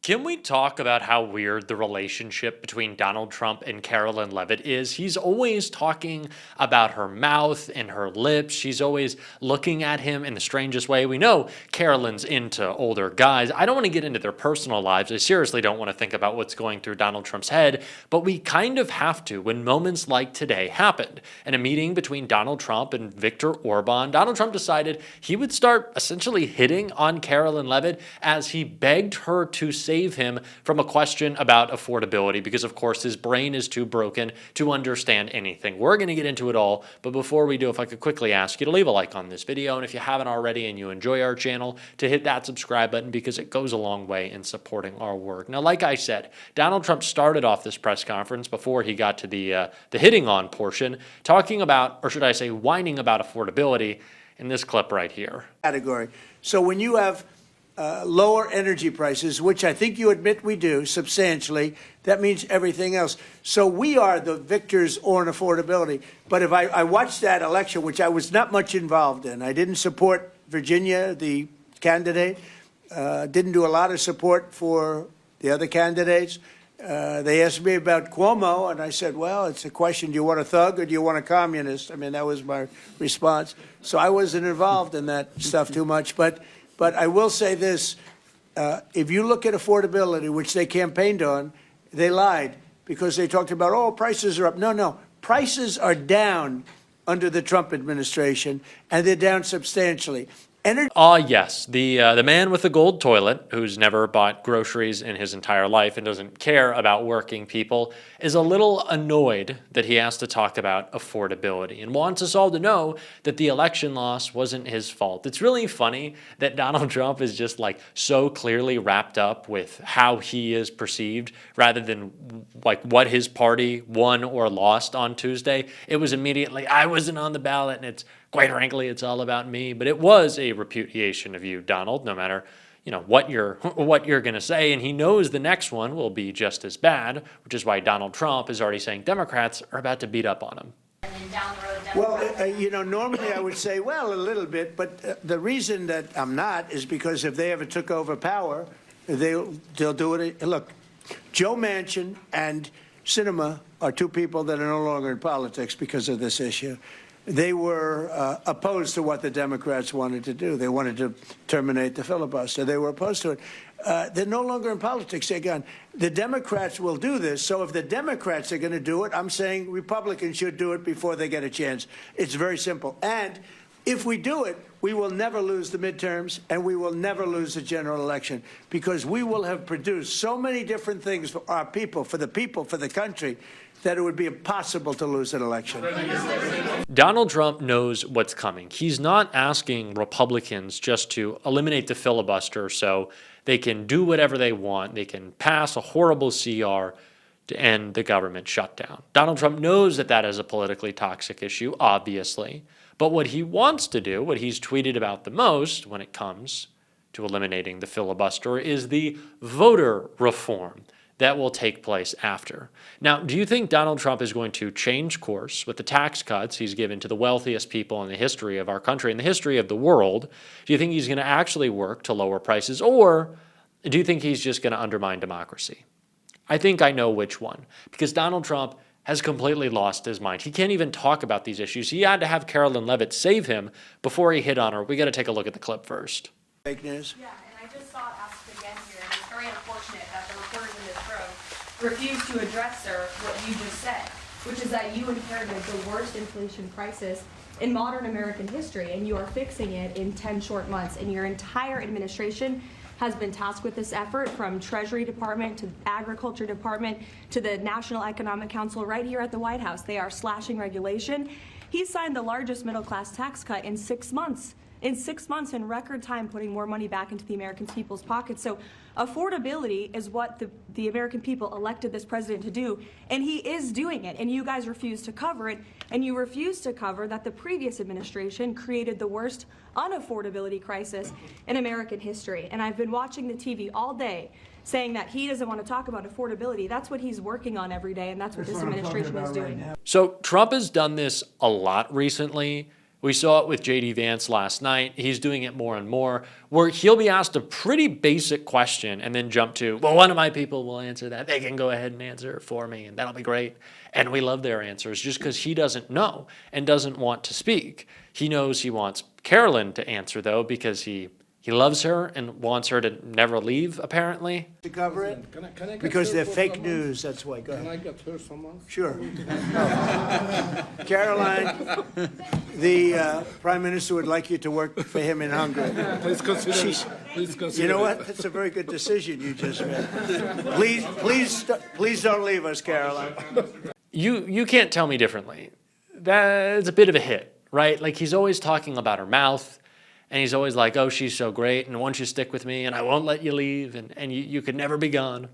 Can we talk about how weird the relationship between Donald Trump and Karoline Leavitt is? He's always talking about her mouth and her lips. She's always looking at him in the strangest way. We know Karoline's into older guys. I don't want to get into their personal lives. I seriously don't want to think about what's going through Donald Trump's head, but we kind of have to when moments like today happened. In a meeting between Donald Trump and Viktor Orban, Donald Trump decided he would start essentially hitting on Karoline Leavitt as he begged her to save him from a question about affordability because, of course, his brain is too broken to understand anything. We're going to get into it all, but before we do, if I could quickly ask you to leave a like on this video, and if you haven't already and you enjoy our channel, to hit that subscribe button because it goes a long way in supporting our work. Now, like I said, Donald Trump started off this press conference before he got to the hitting on portion, talking about, or should I say, whining about affordability in this clip right here. Category. So when you have lower energy prices, which I think you admit we do substantially, that means everything else. So we are the victors on affordability. But if I watched that election, which I was not much involved in, I didn't support Virginia, the candidate, didn't do a lot of support for the other candidates. They asked me about Cuomo, and I said, well, it's a question, do you want a thug or do you want a communist? I mean, that was my response. So I wasn't involved in that stuff too much. But I will say this, if you look at affordability, which they campaigned on, they lied because they talked about, oh, prices are up. No, prices are down under the Trump administration, and they're down substantially. Yes, the man with the gold toilet, who's never bought groceries in his entire life and doesn't care about working people, is a little annoyed that he has to talk about affordability and wants us all to know that the election loss wasn't his fault. It's really funny that Donald Trump is just like so clearly wrapped up with how he is perceived rather than like what his party won or lost on Tuesday. It was immediately, I wasn't on the ballot, and it's quite frankly, it's all about me. But it was a repudiation of you, Donald, no matter what you're going to say. And he knows the next one will be just as bad, which is why Donald Trump is already saying Democrats are about to beat up on him. And then down the road, well, normally I would say, well, a little bit. But the reason that I'm not is because if they ever took over power, they'll do it. Look, Joe Manchin and Sinema are two people that are no longer in politics because of this issue. They were opposed to what the Democrats wanted to do. They wanted to terminate the filibuster. They were opposed to it. They're no longer in politics. They're gone. The Democrats will do this. So if the Democrats are going to do it, I'm saying Republicans should do it before they get a chance. It's very simple. And if we do it, we will never lose the midterms, and we will never lose the general election, because we will have produced so many different things for our people, for the country, that it would be impossible to lose an election. Donald Trump knows what's coming. He's not asking Republicans just to eliminate the filibuster so they can do whatever they want. They can pass a horrible CR to end the government shutdown. Donald Trump knows that that is a politically toxic issue, obviously. But what he wants to do, what he's tweeted about the most when it comes to eliminating the filibuster, is the voter reform that will take place after. Now, do you think Donald Trump is going to change course with the tax cuts he's given to the wealthiest people in the history of our country, in the history of the world? Do you think he's going to actually work to lower prices, or do you think he's just going to undermine democracy? I think I know which one, because Donald Trump has completely lost his mind. He can't even talk about these issues. He had to have Karoline Leavitt save him before he hit on her. We got to take a look at the clip first. Fake news. Yeah, and I just saw it asked again here, and it's very unfortunate that the reporters in this room refuse to address, sir, what you just said, which is that you inherited the worst inflation crisis in modern American history, and you are fixing it in 10 short months, and your entire administration has been tasked with this effort, from Treasury Department to Agriculture Department to the National Economic Council right here at the White House. They are slashing regulation. He signed the largest middle-class tax cut in 6 months. In 6 months, in record time, putting more money back into the American people's pockets. So affordability is what the American people elected this president to do, and he is doing it, and you guys refuse to cover it, and you refuse to cover that the previous administration created the worst unaffordability crisis in American history. And I've been watching the TV all day saying that he doesn't want to talk about affordability. That's what he's working on every day, and that's what this administration is doing. So Trump has done this a lot recently, We saw it with J.D. Vance last night. He's doing it more and more, where he'll be asked a pretty basic question and then jump to, well, one of my people will answer that. They can go ahead and answer it for me, and that'll be great. And we love their answers just because he doesn't know and doesn't want to speak. He knows he wants Karoline to answer, though, because he loves her and wants her to never leave, apparently. To cover it? Can I get Because her they're for fake someone? news, that's why. Go Can I ahead. get her someone? Sure. Caroline, the Prime Minister would like you to work for him in Hungary. Please consider. She's- Please consider. You know what? it. That's a very good decision you just made. Please don't leave us, Caroline. You can't tell me differently. That's a bit of a hit, right? Like, he's always talking about her mouth, and he's always like, oh, she's so great, and won't you stick with me, and I won't let you leave, and you could never be gone.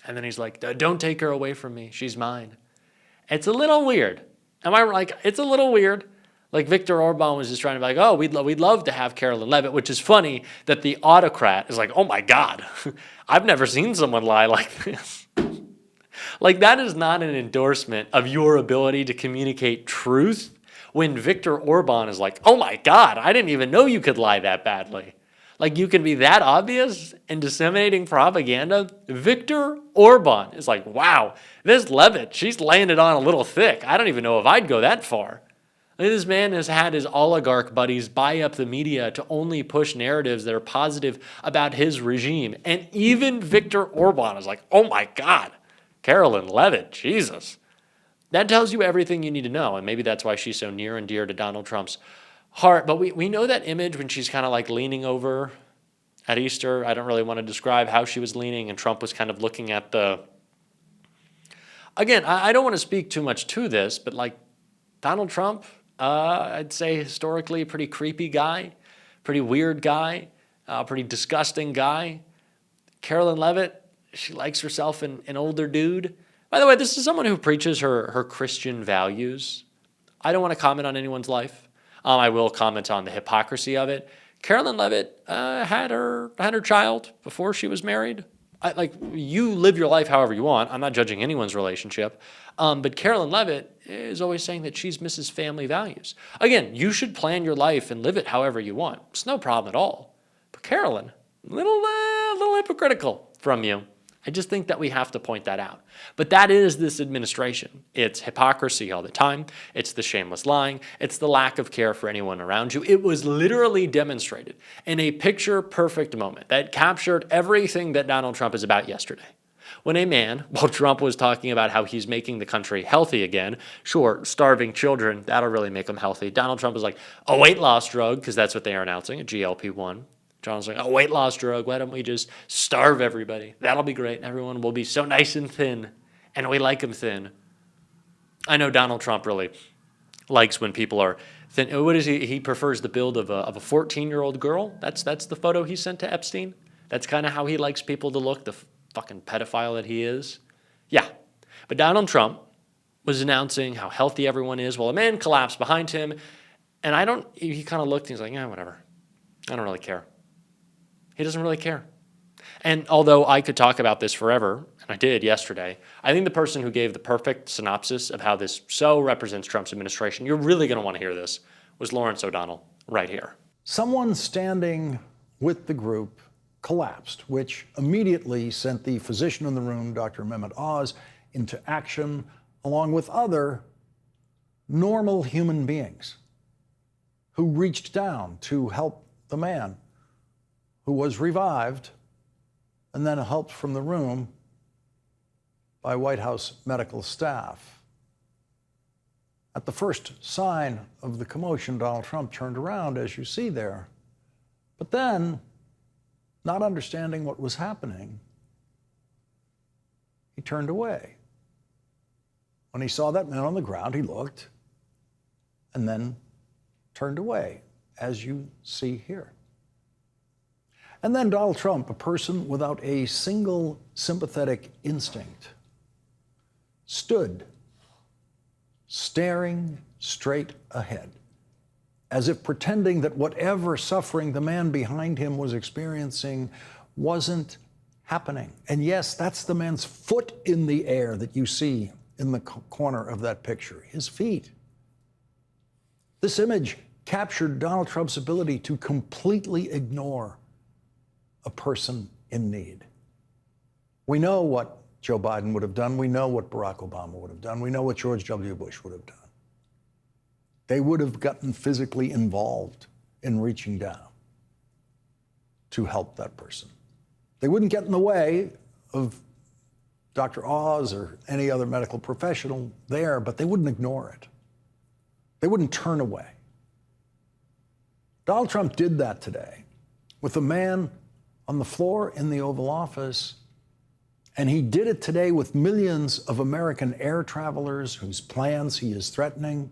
And then he's like, don't take her away from me. She's mine. It's a little weird. Am I like, it's a little weird. Like, Viktor Orban was just trying to be like, oh, we'd love to have Karoline Leavitt, which is funny that the autocrat is like, oh my God, I've never seen someone lie like this. Like, that is not an endorsement of your ability to communicate truth when Viktor Orban is like, oh my God, I didn't even know you could lie that badly. Like, you can be that obvious in disseminating propaganda. Viktor Orban is like, wow, this Leavitt, she's laying it on a little thick. I don't even know if I'd go that far. Like, this man has had his oligarch buddies buy up the media to only push narratives that are positive about his regime. And even Viktor Orban is like, oh my God, Karoline Leavitt, Jesus. That tells you everything you need to know, and maybe that's why she's so near and dear to Donald Trump's heart. But we know that image when she's kind of like leaning over at Easter. I don't really want to describe how she was leaning, and Trump was kind of looking at the... Again, I don't want to speak too much to this, but like Donald Trump, I'd say historically a pretty creepy guy, pretty weird guy, pretty disgusting guy. Karoline Leavitt, she likes herself an older dude. By the way, this is someone who preaches her Christian values. I don't want to comment on anyone's life. I will comment on the hypocrisy of it. Karoline Leavitt had her child before she was married. Like, you live your life however you want. I'm not judging anyone's relationship. But Karoline Leavitt is always saying that she's Mrs. Family Values. Again, you should plan your life and live it however you want. It's no problem at all. But Karoline, little hypocritical from you. I just think that we have to point that out. But that is this administration. It's hypocrisy all the time. It's the shameless lying. It's the lack of care for anyone around you. It was literally demonstrated in a picture-perfect moment that captured everything that Donald Trump is about yesterday. When a man, while Trump was talking about how he's making the country healthy again, sure, starving children, that'll really make them healthy. Donald Trump was like, a weight loss drug, because that's what they are announcing, a GLP-1. John's like, a weight loss drug, why don't we just starve everybody? That'll be great. Everyone will be so nice and thin, and we like them thin. I know Donald Trump really likes when people are thin. What is he? He prefers the build of a 14-year-old girl. That's the photo he sent to Epstein. That's kind of how he likes people to look, the fucking pedophile that he is. Yeah. But Donald Trump was announcing how healthy everyone is while a man collapsed behind him, and he kind of looked and he's like, yeah, whatever. I don't really care. He doesn't really care. And although I could talk about this forever, and I did yesterday, I think the person who gave the perfect synopsis of how this so represents Trump's administration, you're really going to want to hear this, was Lawrence O'Donnell right here. Someone standing with the group collapsed, which immediately sent the physician in the room, Dr. Mehmet Oz, into action, along with other normal human beings who reached down to help the man who was revived and then helped from the room by White House medical staff. At the first sign of the commotion, Donald Trump turned around, as you see there. But then, not understanding what was happening, he turned away. When he saw that man on the ground, he looked and then turned away, as you see here. And then Donald Trump, a person without a single sympathetic instinct, stood staring straight ahead, as if pretending that whatever suffering the man behind him was experiencing wasn't happening. And yes, that's the man's foot in the air that you see in the corner of that picture, his feet. This image captured Donald Trump's ability to completely ignore a person in need. We know what Joe Biden would have done. We know what Barack Obama would have done. We know what George W. Bush would have done. They would have gotten physically involved in reaching down to help that person. They wouldn't get in the way of Dr. Oz or any other medical professional there, but they wouldn't ignore it. They wouldn't turn away. Donald Trump did that today with a man on the floor in the Oval Office, and he did it today with millions of American air travelers whose plans he is threatening.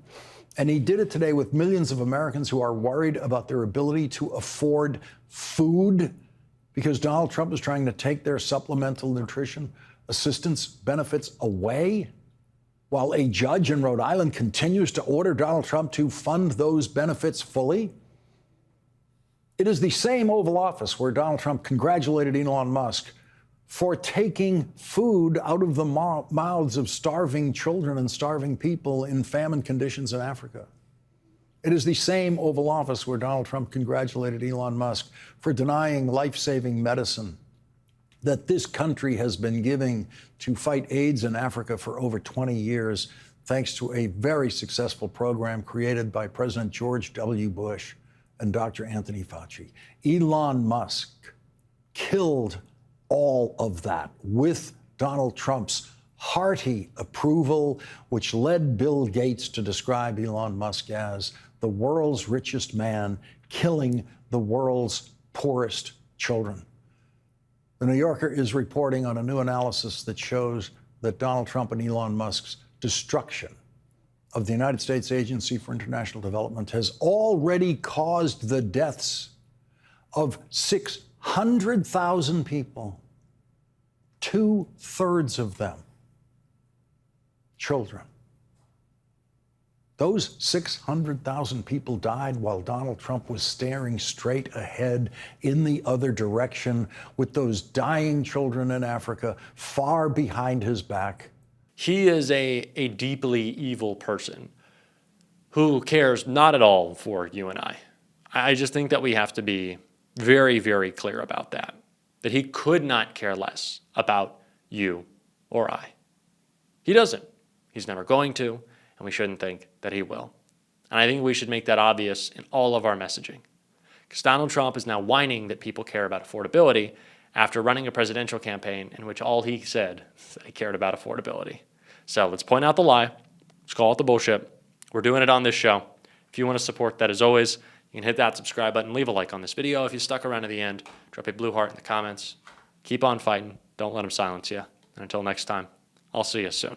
And he did it today with millions of Americans who are worried about their ability to afford food because Donald Trump is trying to take their supplemental nutrition assistance benefits away, while a judge in Rhode Island continues to order Donald Trump to fund those benefits fully. It is the same Oval Office where Donald Trump congratulated Elon Musk for taking food out of the mouths of starving children and starving people in famine conditions in Africa. It is the same Oval Office where Donald Trump congratulated Elon Musk for denying life-saving medicine that this country has been giving to fight AIDS in Africa for over 20 years, thanks to a very successful program created by President George W. Bush and Dr. Anthony Fauci. Elon Musk killed all of that with Donald Trump's hearty approval, which led Bill Gates to describe Elon Musk as the world's richest man killing the world's poorest children. The New Yorker is reporting on a new analysis that shows that Donald Trump and Elon Musk's destruction of the United States Agency for International Development has already caused the deaths of 600,000 people, 2/3 of them children. Those 600,000 people died while Donald Trump was staring straight ahead in the other direction with those dying children in Africa far behind his back. He is a deeply evil person who cares not at all for you and I. I just think that we have to be very, very clear about that he could not care less about you or I. He doesn't. He's never going to, and we shouldn't think that he will. And I think we should make that obvious in all of our messaging. Because Donald Trump is now whining that people care about affordability after running a presidential campaign in which all he said is that he cared about affordability. So let's point out the lie. Let's call it the bullshit. We're doing it on this show. If you want to support that, as always, you can hit that subscribe button, leave a like on this video. If you stuck around to the end, drop a blue heart in the comments. Keep on fighting. Don't let them silence you. And until next time, I'll see you soon.